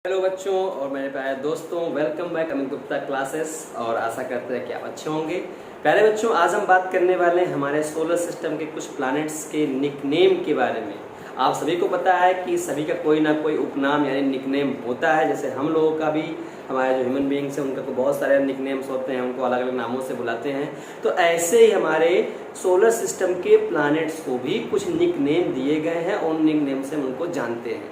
Hello बच्चों और मेरे प्यारे दोस्तों, welcome back Amit Gupta classes. और आशा करते हैं कि आप अच्छे होंगे। प्यारे बच्चों, आज हम बात करने वाले हैं हमारे सोलर सिस्टम के कुछ प्लैनेट्स के निकनेम के बारे में। आप सभी को पता है कि सभी का कोई ना कोई उपनाम यानी निकनेम होता है। जैसे हम लोगों का भी, हमारे जो ह्यूमन बींग्स हैं उनका तो बहुत सारे निकनेम्स होते हैं, उनको अलग अलग नामों से बुलाते हैं। तो ऐसे ही हमारे सोलर सिस्टम के प्लैनेट्स को भी कुछ निकनेम दिए गए हैं और उन निकनेम से हम उनको जानते हैं।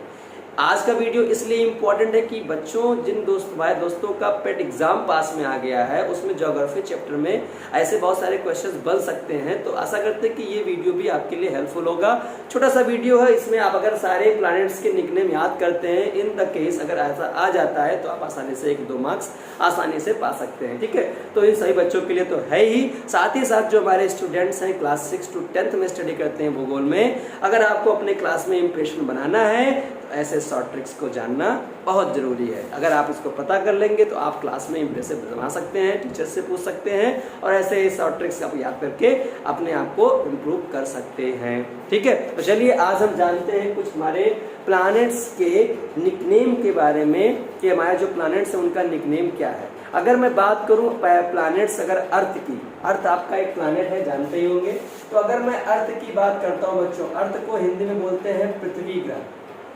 आज का वीडियो इसलिए इम्पोर्टेंट है कि बच्चों, जिन दोस्तों का पेट एग्जाम पास में आ गया है, उसमें ज्योग्राफी चैप्टर में ऐसे बहुत सारे क्वेश्चंस बन सकते हैं। तो आशा करते हैं कि ये वीडियो भी आपके लिए हेल्पफुल होगा। छोटा सा वीडियो है, इसमें आप अगर सारे प्लैनेट्स के निकनेम याद करते हैं, इन द केस अगर ऐसा आ जाता है तो आप आसानी से 1-2 मार्क्स आसानी से पा सकते हैं। ठीक है, तो इन सभी बच्चों के लिए तो है ही, साथ ही साथ जो हमारे स्टूडेंट्स हैं क्लास 6 to 10th में स्टडी करते हैं भूगोल में, अगर आपको अपने क्लास में इंप्रेशन बनाना है ऐसे शॉर्ट ट्रिक्स को जानना बहुत जरूरी है। अगर आप इसको पता कर लेंगे तो आप क्लास में इंप्रेसिव बना सकते हैं, टीचर से पूछ सकते हैं और ऐसे शॉर्ट ट्रिक्स आप याद करके अपने आप को इम्प्रूव कर सकते हैं। ठीक है, तो चलिए आज हम जानते हैं कुछ हमारे प्लैनेट्स के निकनेम के बारे में कि हमारे जो प्लैनेट्स हैं उनका निकनेम क्या है। अगर मैं बात करूं प्लैनेट्स, अगर अर्थ की, अर्थ आपका एक प्लैनेट है, जानते ही होंगे। तो अगर मैं अर्थ की बात करता हूं बच्चों, अर्थ को हिंदी में बोलते हैं पृथ्वी ग्रह।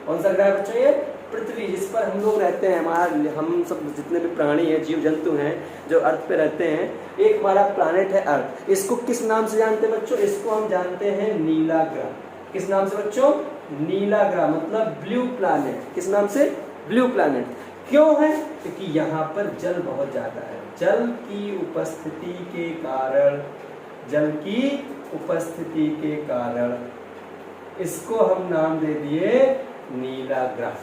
कौन सा ग्रह बच्चों? ये पृथ्वी, जिस पर हम लोग रहते हैं। हम सब जितने भी प्राणी हैं, जीव जंतु हैं जो अर्थ पे रहते हैं, एक हमारा प्लैनेट है अर्थ। इसको किस नाम से जानते हैं बच्चों? इसको हम जानते हैं नीला ग्रह। किस नाम से बच्चों? नीला ग्रह, मतलब ब्लू प्लैनेट। किस नाम से? Blue planet. क्यों है? क्योंकि यहाँ पर जल बहुत ज्यादा है। जल की उपस्थिति के कारण, जल की उपस्थिति के कारण इसको हम नाम दे दिए नीला ग्रह।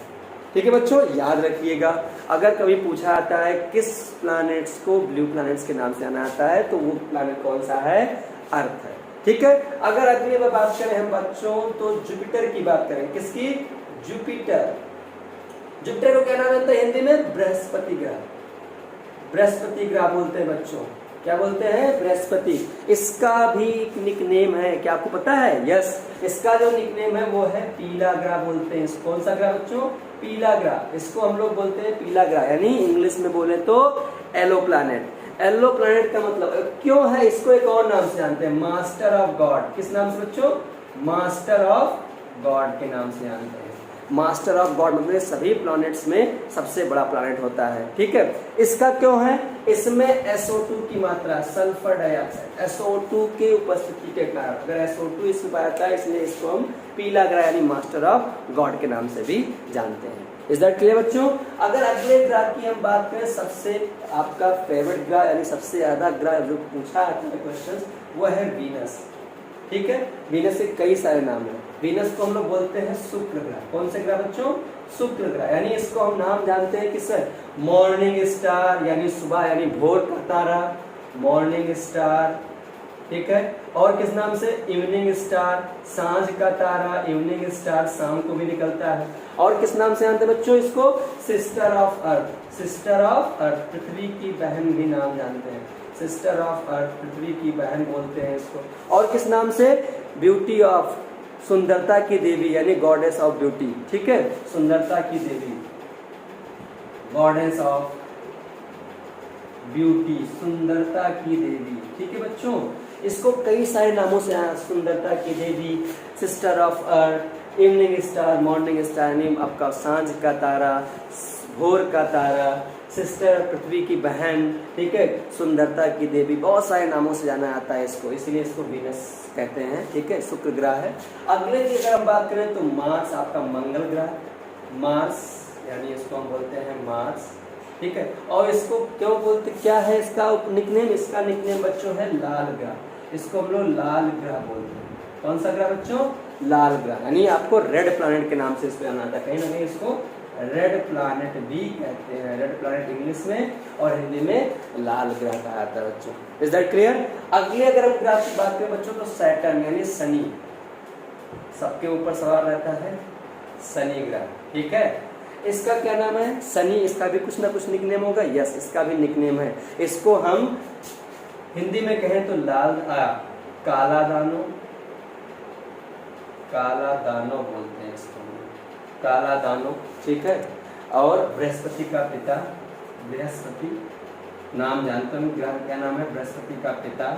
ठीक है बच्चों, याद रखिएगा। अगर कभी पूछा आता है किस प्लैनेट्स को ब्लू प्लैनेट्स के नाम से आना आता है, तो वो प्लैनेट कौन सा है? अर्थ है। ठीक है, अगर अगली बार बात करें हम बच्चों तो जुपिटर की बात करें। किसकी? जुपिटर। जुपिटर को क्या नाम होता है हिंदी में? बृहस्पति ग्रह। बृहस्पति ग्रह बोलते हैं बच्चों। क्या बोलते हैं? बृहस्पति। इसका भी एक निकनेम है, क्या आपको पता है? यस, इसका जो निकनेम है वो है पीला ग्रह बोलते हैं। कौन सा ग्रह बच्चों? पीला ग्रह। इसको हम लोग बोलते हैं पीला ग्रह, यानी इंग्लिश में बोले तो येलो प्लैनेट। येलो प्लैनेट का मतलब क्यों है? इसको एक और नाम से जानते हैं, मास्टर ऑफ गॉड। किस नाम से बच्चों? मास्टर ऑफ गॉड के नाम से जानते हैं। मास्टर ऑफ गॉड मतलब सभी प्लैनेट्स में सबसे बड़ा प्लैनेट होता है। ठीक है, इसका क्यों है? इसमें SO2 की मात्रा, सल्फर डाइऑक्साइड, SO2 के उपस्थिति के कारण, अगर SO2 इसमें पाया जाता है, इसलिए इसको हम पीला ग्रह यानी मास्टर ऑफ गॉड के नाम से भी जानते हैं। इज दैट क्लियर बच्चों? अगर अगले ग्रह की हम बात करें, सबसे आपका फेवरेट ग्रह यानी सबसे ज्यादा ग्रह जो पूछा आता है क्वेश्चन, वो है वीनस। ठीक है, वीनस के कई सारे नाम हैं। वीनस को हम लोग बोलते हैं शुक्र ग्रह। कौन से ग्रह बच्चों? शुक्र ग्रह। यानी इसको हम नाम जानते हैं किससे? मॉर्निंग स्टार, यानी सुबह यानी भोर का तारा, मॉर्निंग स्टार। ठीक है, और किस नाम से? इवनिंग स्टार, सांझ का तारा। इवनिंग स्टार शाम को भी निकलता है। और किस नाम से जानते हैं बच्चों इसको? Sister of earth. Sister of earth, पृथ्वी की बहन भी नाम जानते हैं। सिस्टर ऑफ अर्थ, पृथ्वी की बहन बोलते हैं इसको। और किस नाम से? ब्यूटी ऑफ, सुंदरता की देवी, यानी गॉडेस ऑफ ब्यूटी। ठीक है, सुंदरता की देवी, गॉडेस ऑफ ब्यूटी, सुंदरता की देवी। ठीक है बच्चों, इसको कई सारे नामों से, सुंदरता की देवी, sister of earth, evening star, morning star यानी आपका सांझ का तारा, भोर का तारा, सिस्टर पृथ्वी की बहन। ठीक है, सुंदरता की देवी, बहुत सारे नामों से जाना आता है इसको, इसलिए इसको वीनस कहते हैं। ठीक है, शुक्र ग्रह है। अगले की अगर हम बात करें तो मार्स, आपका मंगल ग्रह, मार्स यानी इसको हम बोलते हैं मार्स। ठीक है, और इसको क्यों बोलते, क्या है इसका निकनेम? इसका निकनेम बच्चों है लाल ग्रह। इसको हम लोग लाल ग्रह बोलते हैं। कौन सा ग्रह बच्चों? लाल ग्रह, यानी आपको रेड प्लैनेट के नाम से इसको जाना आता है। कहीं ना कहीं इसको रेड प्लैनेट भी कहते हैं। रेड प्लैनेट इंग्लिश में और हिंदी में लाल ग्रह कहा जाता है बच्चों। Is that clear? अगले अगर हम ग्रह की बात करें बच्चों तो सैटर्न यानी शनि, सबके ऊपर सवार रहता है शनि ग्रह। ठीक है, इसका क्या नाम है? शनि। इसका भी कुछ ना कुछ निकनेम होगा। यस, इसका भी निकनेम है। इसको हम हिंदी में कहें तो काला दानो, काला दानो बोलते हैं इसको, काला दानो। ठीक है, और बृहस्पति का पिता, बृहस्पति नाम जानते हैं ग्रह क्या नाम है, बृहस्पति का पिता,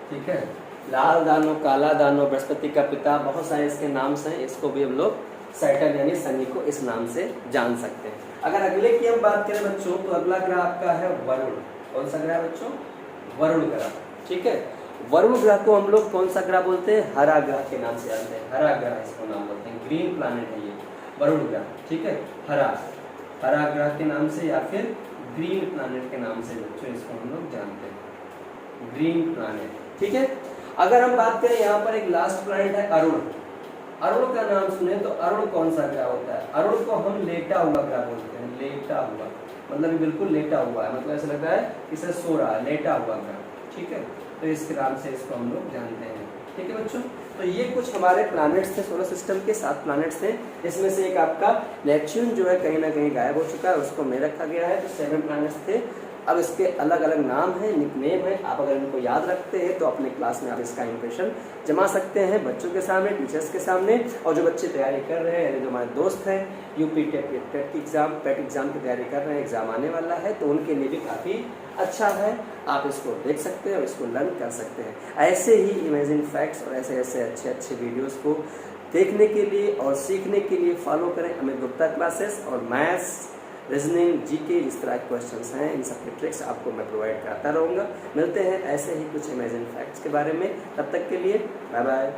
ठीक है। लाल दानो, काला दानो, बृहस्पति का पिता, बहुत सारे इसके नाम्स हैं। इसको भी हम लोग सैटर्न यानी शनि को इस नाम से जान सकते हैं। अगर अगले की हम बात करें बच्चों तो अगला ग्रह आपका है वरुण। कौन सा ग्रह बच्चों, वरुण ग्रह, ठीक है। वरुण ग्रह को हम लोग कौन सा ग्रह बोलते हैं, हरा ग्रह के नाम से जानते हैं, हरा ग्रह इसको नाम बोलते हैं, ग्रीन प्लैनेट है ये वरुण ग्रह, ठीक है। हरा ग्रह के नाम से या फिर ग्रीन प्लैनेट के नाम से बच्चों इसको हम लोग जानते हैं, ग्रीन प्लैनेट, ठीक है। अगर हम बात करें यहाँ पर एक लास्ट प्लैनेट है अरुण। अरुण का नाम सुने तो अरुण कौन सा ग्रह होता है, अरुण को हम लेटा हुआ ग्रह बोलते हैं, लेटा हुआ मतलब ये बिल्कुल लेटा हुआ है, मतलब ऐसा लगता है इसे सो रहा है, लेटा हुआ ग्रह, ठीक है। तो इसके नाम से इसको हम लोग जानते हैं, ठीक है बच्चों। तो ये कुछ हमारे प्लैनेट्स थे सोलर सिस्टम के, 7 प्लैनेट्स थे। इसमें से एक आपका नेपच्यून जो है कहीं ना कहीं गायब हो चुका है, उसको में रखा गया है। तो 7 प्लैनेट्स थे। अब इसके अलग अलग नाम हैं, निकनेम है। आप अगर इनको याद रखते हैं तो अपने क्लास में आप इसका इंप्रेशन जमा सकते हैं बच्चों के सामने, टीचर्स के सामने। और जो बच्चे तैयारी कर रहे हैं, जो हमारे दोस्त हैं यूपी टेट की एग्ज़ाम, पेट एग्ज़ाम की तैयारी कर रहे हैं, एग्ज़ाम आने वाला है, तो उनके लिए भी काफ़ी अच्छा है। आप इसको देख सकते हैं और इसको लर्न कर सकते हैं। ऐसे ही इमेजिंग फैक्ट्स और ऐसे ऐसे अच्छे अच्छे वीडियोज़ को देखने के लिए और सीखने के लिए फॉलो करें अमित गुप्ता क्लासेस। और मैथ्स, रीजनिंग, जीके, जिस तरह के क्वेश्चंस हैं, इन सब के ट्रिक्स आपको मैं प्रोवाइड कराता रहूँगा। मिलते हैं ऐसे ही कुछ इमेजिंग फैक्ट्स के बारे में, तब तक के लिए बाय बाय।